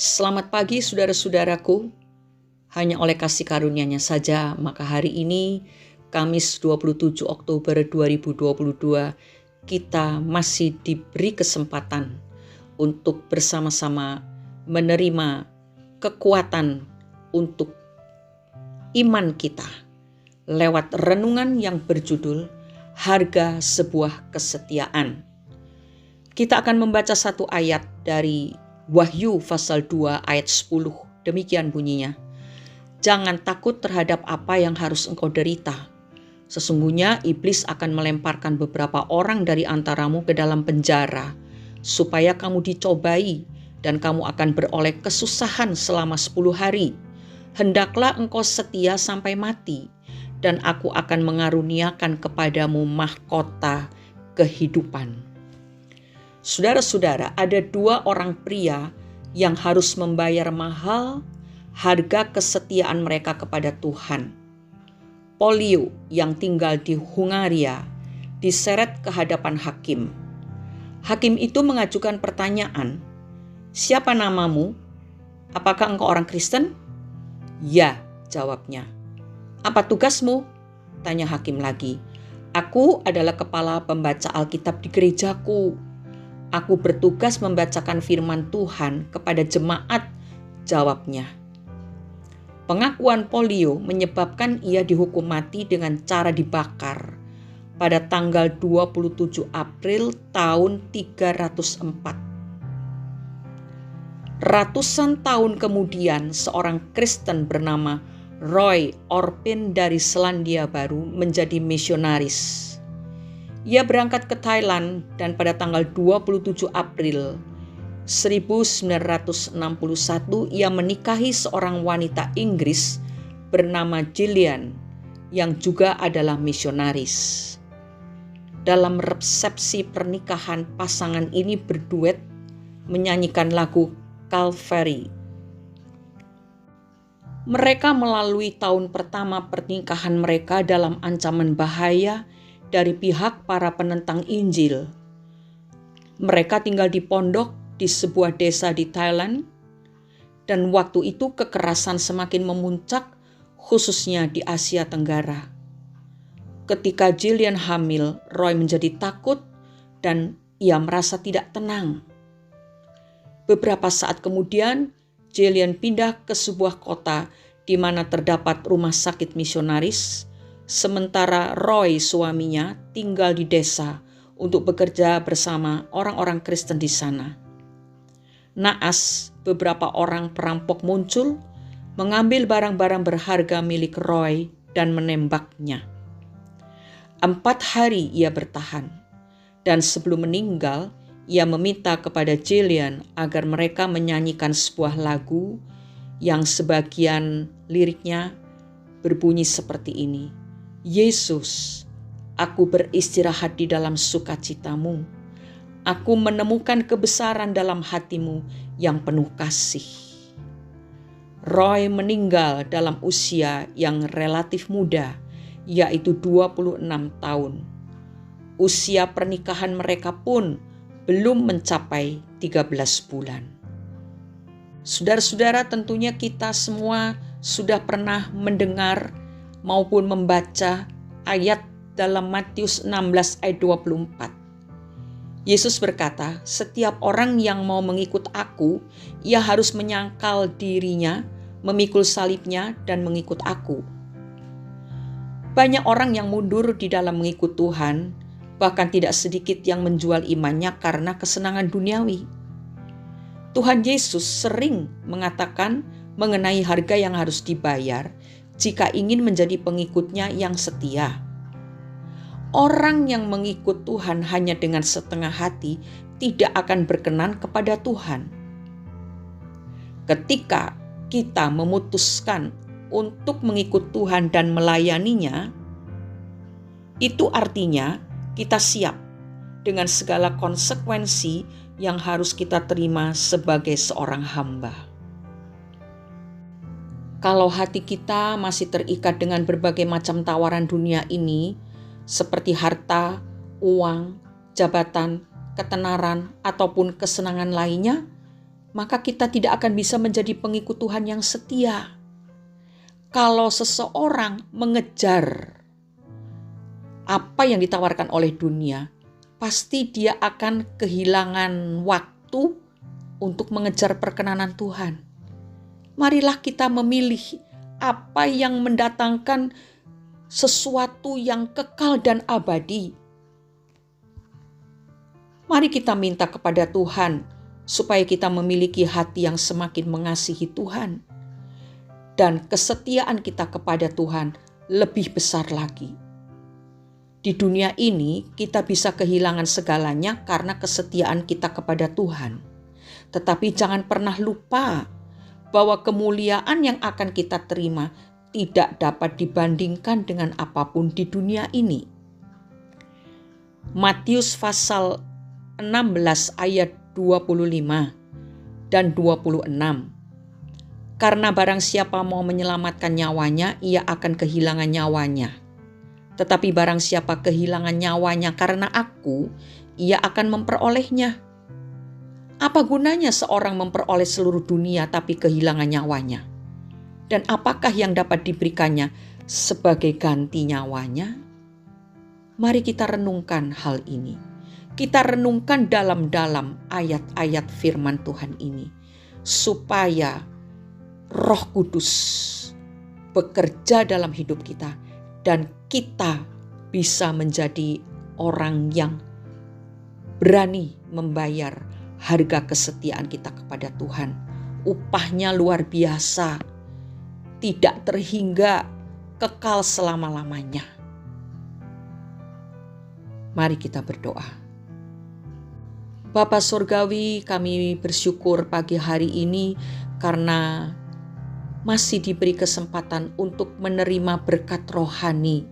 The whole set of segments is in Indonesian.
Selamat pagi saudara-saudaraku. Hanya oleh kasih karunia-Nya saja, maka hari ini, Kamis 27 Oktober 2022, kita masih diberi kesempatan untuk bersama-sama menerima kekuatan untuk iman kita lewat renungan yang berjudul Harga Sebuah Kesetiaan. Kita akan membaca satu ayat dari Wahyu pasal 2 ayat 10. Demikian bunyinya. Jangan takut terhadap apa yang harus engkau derita. Sesungguhnya iblis akan melemparkan beberapa orang dari antaramu ke dalam penjara, supaya kamu dicobai dan kamu akan beroleh kesusahan selama 10 hari. Hendaklah engkau setia sampai mati, dan aku akan mengaruniakan kepadamu mahkota kehidupan. Saudara-saudara, ada dua orang pria yang harus membayar mahal harga kesetiaan mereka kepada Tuhan. Polio yang tinggal di Hungaria diseret ke hadapan hakim. Hakim itu mengajukan pertanyaan, "Siapa namamu? Apakah engkau orang Kristen?" "Ya," jawabnya. "Apa tugasmu?" tanya hakim lagi. "Aku adalah kepala pembaca Alkitab di gerejaku. Aku bertugas membacakan firman Tuhan kepada jemaat," jawabnya. Pengakuan Polio menyebabkan ia dihukum mati dengan cara dibakar pada tanggal 27 April tahun 304. Ratusan tahun kemudian, seorang Kristen bernama Roy Orpin dari Selandia Baru menjadi misionaris. Ia berangkat ke Thailand dan pada tanggal 27 April 1961 ia menikahi seorang wanita Inggris bernama Gillian yang juga adalah misionaris. Dalam resepsi pernikahan, pasangan ini berduet menyanyikan lagu Calvary. Mereka melalui tahun pertama pernikahan mereka dalam ancaman bahaya dari pihak para penentang Injil. Mereka tinggal di pondok di sebuah desa di Thailand, dan waktu itu kekerasan semakin memuncak, khususnya di Asia Tenggara. Ketika Gillian hamil, Roy menjadi takut dan ia merasa tidak tenang. Beberapa saat kemudian, Gillian pindah ke sebuah kota di mana terdapat rumah sakit misionaris, sementara Roy, suaminya, tinggal di desa untuk bekerja bersama orang-orang Kristen di sana. Naas, beberapa orang perampok muncul, mengambil barang-barang berharga milik Roy dan menembaknya. 4 hari ia bertahan, dan sebelum meninggal, ia meminta kepada Gillian agar mereka menyanyikan sebuah lagu yang sebagian liriknya berbunyi seperti ini. "Yesus, aku beristirahat di dalam sukacitamu. Aku menemukan kebesaran dalam hatimu yang penuh kasih." Roy meninggal dalam usia yang relatif muda, yaitu 26 tahun. Usia pernikahan mereka pun belum mencapai 13 bulan. Saudara-saudara, tentunya kita semua sudah pernah mendengar maupun membaca ayat dalam Matius 16 ayat 24. Yesus berkata, "Setiap orang yang mau mengikut aku, ia harus menyangkal dirinya, memikul salibnya, dan mengikut aku." Banyak orang yang mundur di dalam mengikut Tuhan, bahkan tidak sedikit yang menjual imannya karena kesenangan duniawi. Tuhan Yesus sering mengatakan mengenai harga yang harus dibayar jika ingin menjadi pengikutnya yang setia. Orang yang mengikut Tuhan hanya dengan setengah hati tidak akan berkenan kepada Tuhan. Ketika kita memutuskan untuk mengikut Tuhan dan melayaninya, itu artinya kita siap dengan segala konsekuensi yang harus kita terima sebagai seorang hamba. Kalau hati kita masih terikat dengan berbagai macam tawaran dunia ini, seperti harta, uang, jabatan, ketenaran, ataupun kesenangan lainnya, maka kita tidak akan bisa menjadi pengikut Tuhan yang setia. Kalau seseorang mengejar apa yang ditawarkan oleh dunia, pasti dia akan kehilangan waktu untuk mengejar perkenanan Tuhan. Marilah kita memilih apa yang mendatangkan sesuatu yang kekal dan abadi. Mari kita minta kepada Tuhan supaya kita memiliki hati yang semakin mengasihi Tuhan. Dan kesetiaan kita kepada Tuhan lebih besar lagi. Di dunia ini kita bisa kehilangan segalanya karena kesetiaan kita kepada Tuhan. Tetapi jangan pernah lupa bahwa kemuliaan yang akan kita terima tidak dapat dibandingkan dengan apapun di dunia ini. Matius pasal 16 ayat 25 dan 26. Karena barang siapa mau menyelamatkan nyawanya, ia akan kehilangan nyawanya. Tetapi barang siapa kehilangan nyawanya karena aku, ia akan memperolehnya. Apa gunanya seorang memperoleh seluruh dunia tapi kehilangan nyawanya? Dan apakah yang dapat diberikannya sebagai ganti nyawanya? Mari kita renungkan hal ini. Kita renungkan dalam-dalam ayat-ayat firman Tuhan ini. Supaya Roh Kudus bekerja dalam hidup kita. Dan kita bisa menjadi orang yang berani membayar harga kesetiaan kita kepada Tuhan. Upahnya luar biasa, tidak terhingga, kekal selama-lamanya. Mari kita berdoa. Bapa Surgawi, kami bersyukur pagi hari ini karena masih diberi kesempatan untuk menerima berkat rohani.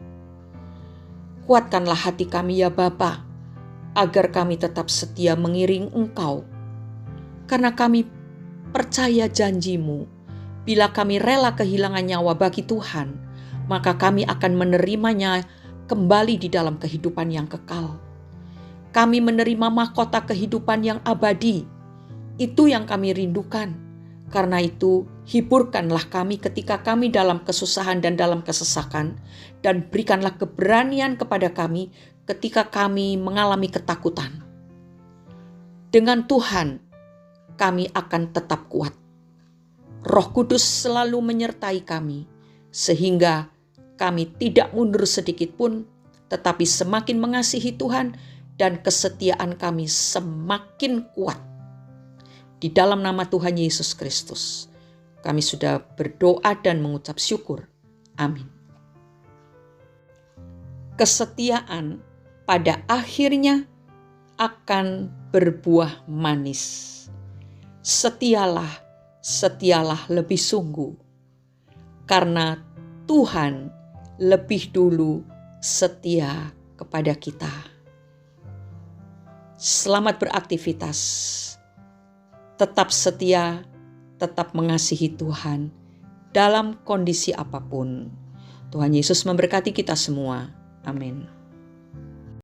Kuatkanlah hati kami ya Bapa, agar kami tetap setia mengiring Engkau. Karena kami percaya janji-Mu, bila kami rela kehilangan nyawa bagi Tuhan, maka kami akan menerimanya kembali di dalam kehidupan yang kekal. Kami menerima mahkota kehidupan yang abadi. Itu yang kami rindukan. Karena itu, hiburkanlah kami ketika kami dalam kesusahan dan dalam kesesakan, dan berikanlah keberanian kepada kami ketika kami mengalami ketakutan. Dengan Tuhan, kami akan tetap kuat. Roh Kudus selalu menyertai kami, sehingga kami tidak mundur sedikit pun, tetapi semakin mengasihi Tuhan dan kesetiaan kami semakin kuat. Di dalam nama Tuhan Yesus Kristus, kami sudah berdoa dan mengucap syukur. Amin. Kesetiaan pada akhirnya akan berbuah manis. Setialah, setialah lebih sungguh. Karena Tuhan lebih dulu setia kepada kita. Selamat beraktivitas. Tetap setia, tetap mengasihi Tuhan dalam kondisi apapun. Tuhan Yesus memberkati kita semua. Amin.